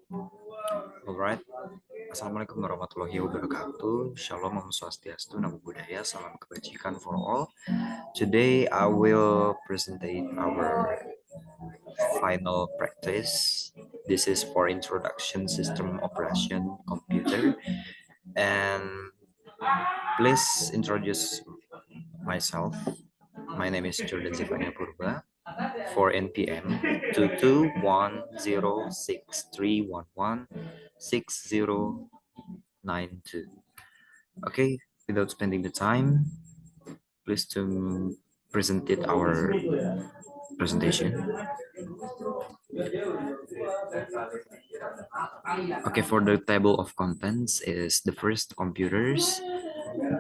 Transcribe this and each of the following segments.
Alright, Assalamualaikum warahmatullahi wabarakatuh. Shalom, Om Swastiastu, Namo Buddhaya, Salam Kebajikan for all. Today I will present our final practice. This is for introduction system operation computer, and please introduce myself. My name is Jordan Zefanya Purba for NPM 22106311692. Okay, without spending the time, please to present it our presentation. Okay, for the table of contents is the first computers,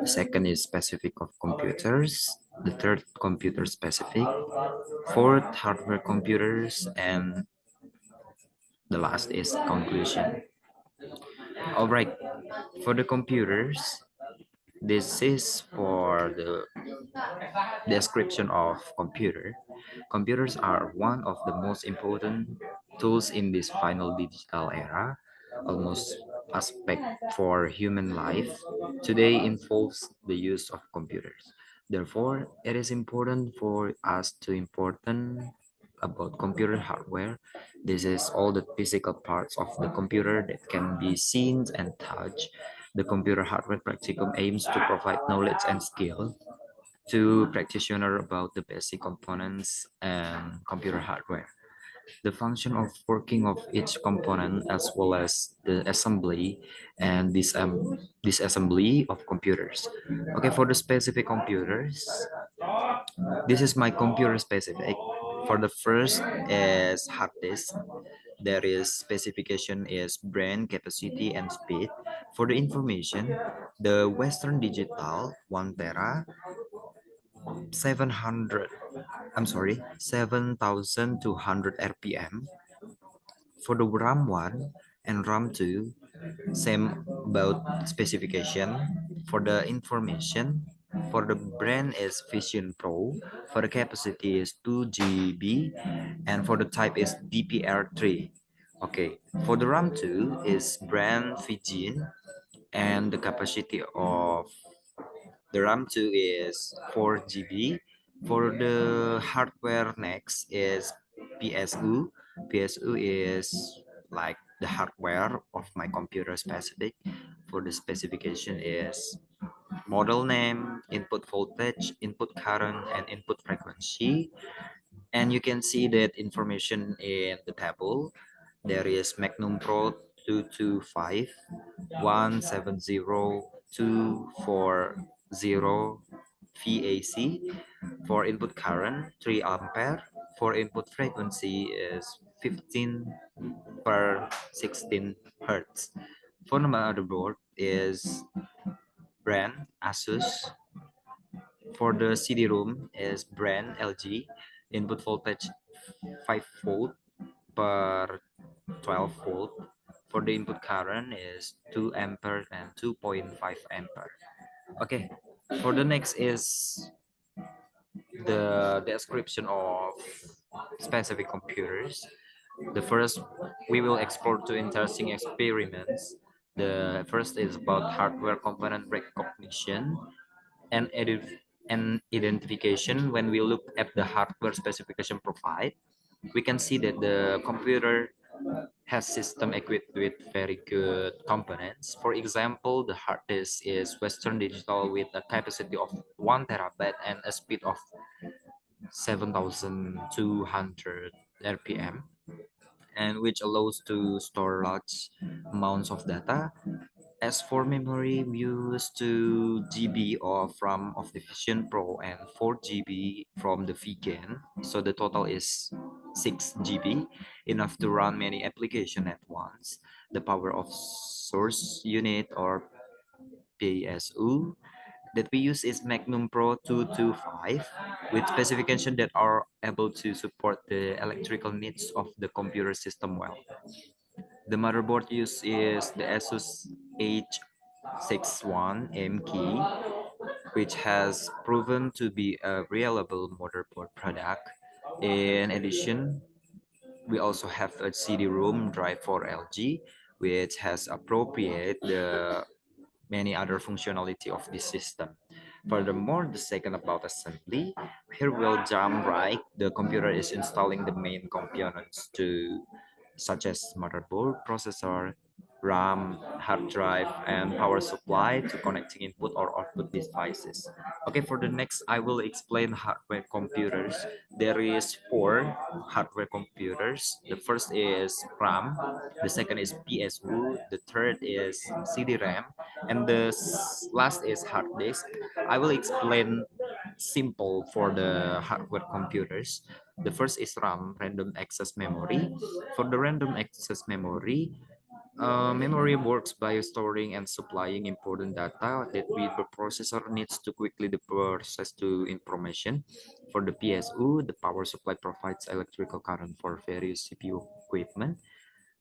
the second is specific of computers, the third computer specific, fourth hardware computers, and the last is conclusion. All right, for the computers, this is for the description of computer. Computers are one of the most important tools in this final digital era. Almost aspect for human life today involves the use of computers. Therefore, it is important for us to important about computer hardware. This is all the physical parts of the computer that can be seen and touched. The computer hardware practicum aims to provide knowledge and skill to practitioner about the basic components and computer hardware, the function of working of each component, as well as the assembly and disassembly of computers. Okay, for the specific computers, this is my computer specific. For the first is hard disk. There is specification is brain capacity and speed. For the information, the Western Digital 1 tera 700, I'm sorry, 7,200 RPM. For the RAM 1 and RAM 2, same about specification. For the information, for the brand is Vision Pro. For the capacity is 2 GB, and for the type is DPR3. Okay, for the RAM 2 is brand Vision, and the capacity of the RAM 2 is 4 GB. For the hardware next is PSU. PSU is like the hardware of my computer specific. For the specification is model name, input voltage, input current, and input frequency. And you can see that information in the table. There is Magnum Pro 225 170 240 VAC. For input current 3 ampere. For input frequency is 15 per 16 hertz. For the motherboard is brand Asus. For the CD-ROM is brand LG. Input voltage 5 volt per 12 volt. For the input current is 2 ampere and 2.5 ampere. Okay, for the next is the description of specific computers. The first, we will explore two interesting experiments. The first is about hardware component recognition and identification. When we look at the hardware specification provide, we can see that the computer has system equipped with very good components. For example, the hard disk is Western Digital with a capacity of 1 terabyte and a speed of 7,200 RPM, and which allows to store large amounts of data. As for memory, we use 2 GB of RAM of the Vision Pro and 4 GB from the Vegan. So the total is 6 GB, enough to run many applications at once. The power of source unit or PSU that we use is Magnum Pro 225 with specifications that are able to support the electrical needs of the computer system well. The motherboard used is the Asus H61M key, which has proven to be a reliable motherboard product. In addition, We also have a CD-ROM drive for LG, which has appropriate the many other functionality of this system. Furthermore, the second about assembly, here we'll jump right. The computer is installing the main components to such as motherboard, processor, RAM, hard drive, and power supply to connecting input or output devices. Okay, for the next, I will explain hardware computers. There is four hardware computers. The first is RAM, the second is PSU, the third is CD-RAM, and the last is hard disk. I will explain simple for the hardware computers. The first is RAM, random access memory. For the random access memory, memory works by storing and supplying important data that the processor needs to quickly the process to information. For the PSU, the power supply provides electrical current for various CPU equipment.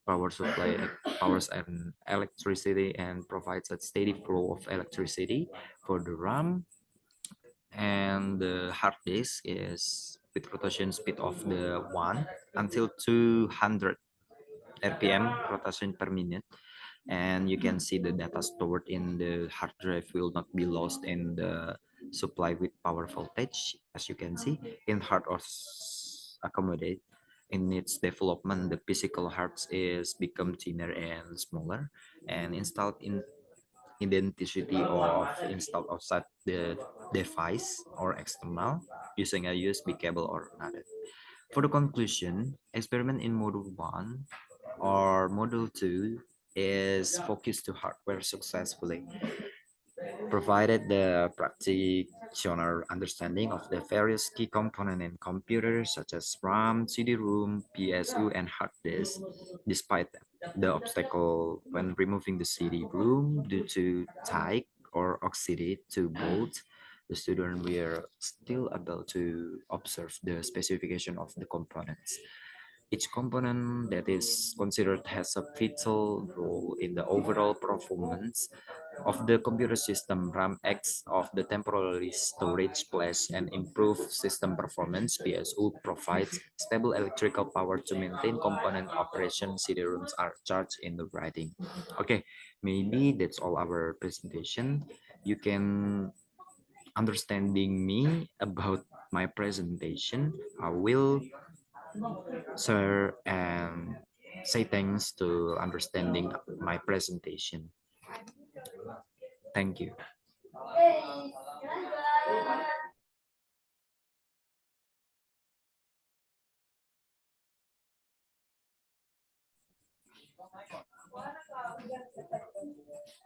Power supply powers and electricity and provides a steady flow of electricity. For the RAM, and the hard disk is with rotation speed of the 1 until 200 rpm rotation per minute, and you can see the data stored in the hard drive will not be lost in the supply with power voltage. As you can see, in hard or accommodate in its development, the physical hearts is become thinner and smaller, and installed in identity of installed outside the device or external using a USB cable or another. For the conclusion, experiment in module 1 or module 2 is focused to hardware successfully, provided the practitioner understanding of the various key components in computers such as RAM, CD-ROM, PSU, and hard disk. Despite the obstacle when removing the CD-ROM due to tight or oxidate to bolt, the student will still able to observe the specification of the components. Each component that is considered has a vital role in the overall performance of the computer system. RAM acts of the temporary storage place and improve system performance. PSU provides stable electrical power to maintain component operation. CD-ROMs are charged in the writing. Okay, maybe that's all our presentation. You can understanding me about my presentation. I will share and say thanks to understanding my presentation. Thank you.